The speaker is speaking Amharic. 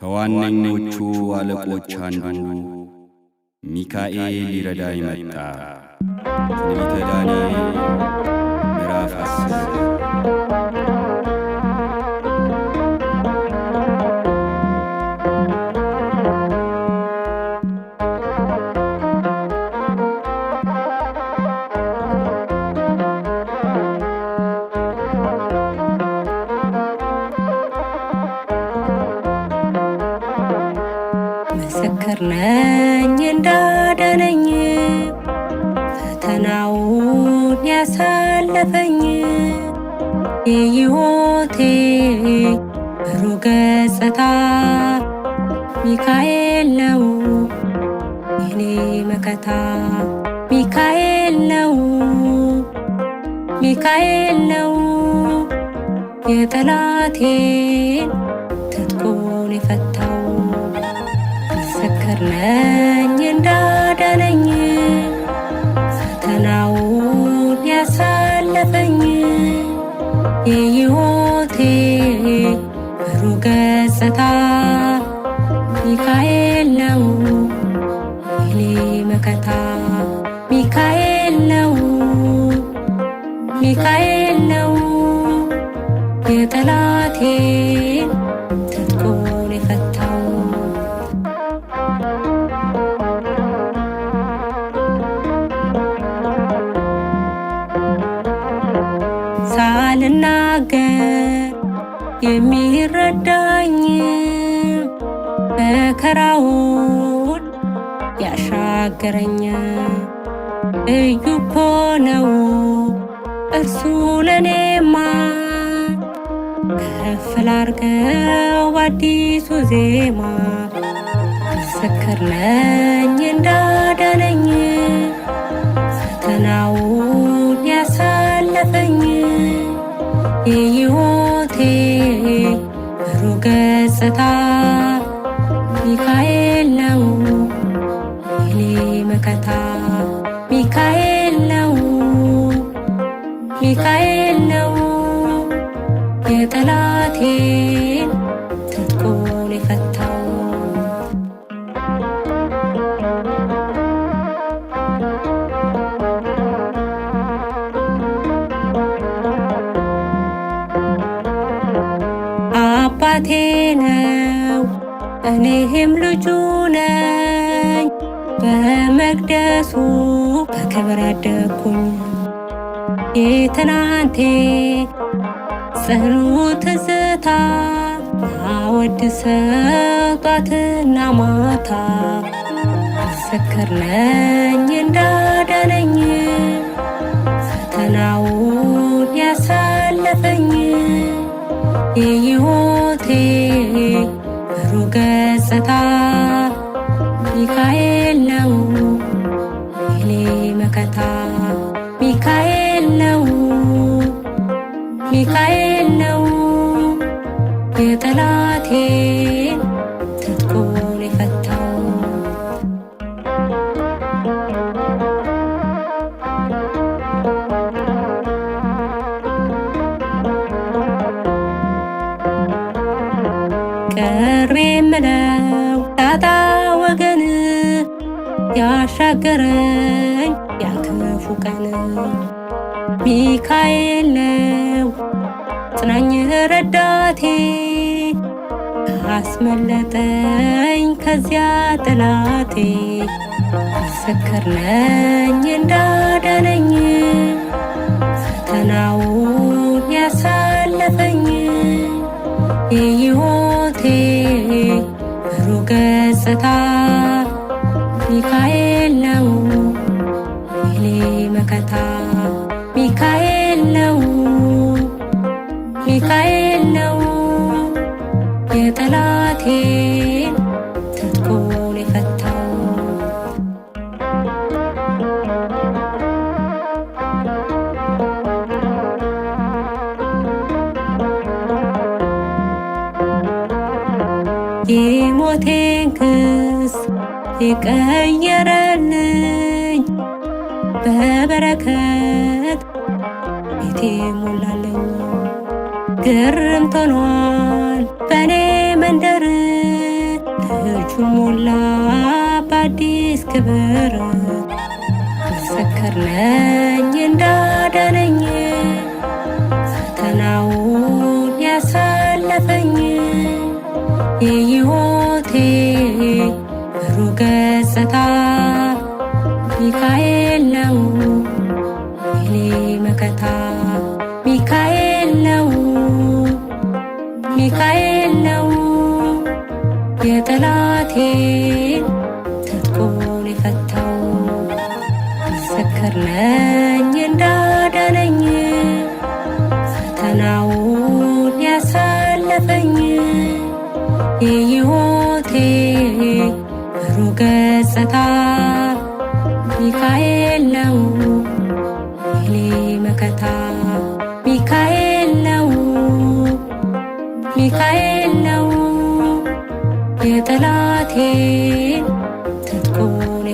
ከዋነኞቹ አለቆች አንዱ ሚካኤል ሊረዳኝ መጣ። ትንቢተ ዳንኤል ምዕራፍ 10። ምስክር ነኝ እንዳዳነኝ ፈተናውን ያሳለፈኝ የሕይወቴ ብሩህ ገጽታ ሚካኤል ነው የኔ መከታ። ሚካኤል ነው ሚካኤል ነው የጠላቴን ትጥቁን የፈታው። ምስክር ነኝ እንዳዳነኝ ፈተናውን ያሳለፈኝ የሕይወቴ ብሩህ ገጽታ ሚካኤል ነው የኔ መከታ። ሚካኤል ነው ሚካኤል ነው የጠላቴን ትጥቁን የፈታው። ሳልናገር የሚረዳኝ መከራውን ያሻገረኝ ልዩ እኮ ነው እርሱ ለኔማ። ከፍ ላርገው በአዲሱ ዜማ። ምስክር ነኝ እንዳዳነኝ ፈተናውን ያሳለፈኝ የሕይወቴ ብሩህ ገጽታ ሚካኤል ነው የኔ መከታ። ሚካኤል ነው ሚካኤል ነው የጠላቴን ትጥቁን የፈታው። አባቴ ነው እኔም ልጁ ነኝ፣ በመቅደሱ በክብር ያደግኩኝ የትናንቴ ጽኑ ትዝታ አወድሰው ጧትና ማታ። ምስክር ነኝ እንዳዳነኝ ፈተናውን ያሳለፈኝ የሕይወቴ ብሩህ ገጽታ ሚካኤል ነው የኔ መከታ። ሚካኤል ነው ሚካኤል ነው የጠላቴን ትጥቁን የፈታው። ቅርቤ የምለው ጣጣ ወገን ያሻገረኝ ያክፉ ቀን ሚካኤል ነው ጽናኝ ረዳቴ፣ አስመለጠኝ ከዚያ ጠላቴ። ምስክር ነኝ እንዳዳነኝ ፈተናውን ያሳለፈኝ የሕይወቴ ብሩህ ገጽታ ሚካኤል ነው የኔ መከታ። ሚካኤል ነው ሚካኤል ነው የጠላቴን ትጥቁን የፈታው። የሞቴን ክስ የቀየረልኝ በበረከት ቤቴ ሞላለኝ። ግርምት ሆኗል በኔ መንደር እጁን ሞላ በአዲስ ክብር ምስክር ነኝ እንዳዳነኝ ፈተናውን ያሳለፈኝ የሕይወቴ ብሩህ ገጽታ ሚካኤል ነው የኔ መከታ ሚካኤል ነው ሚካኤል ነው የጠላቴን ትጥቁን የፈታው ምስክር ነኝ እንዳዳነኝ ፈተናውን ያሳለፈኝ የሕይወቴ ብሩህ ገጽታ ሚካኤል ነው የኔ መከታ ሚካኤል ነው ሚካኤል ነው የጠላቴን ትጥቁን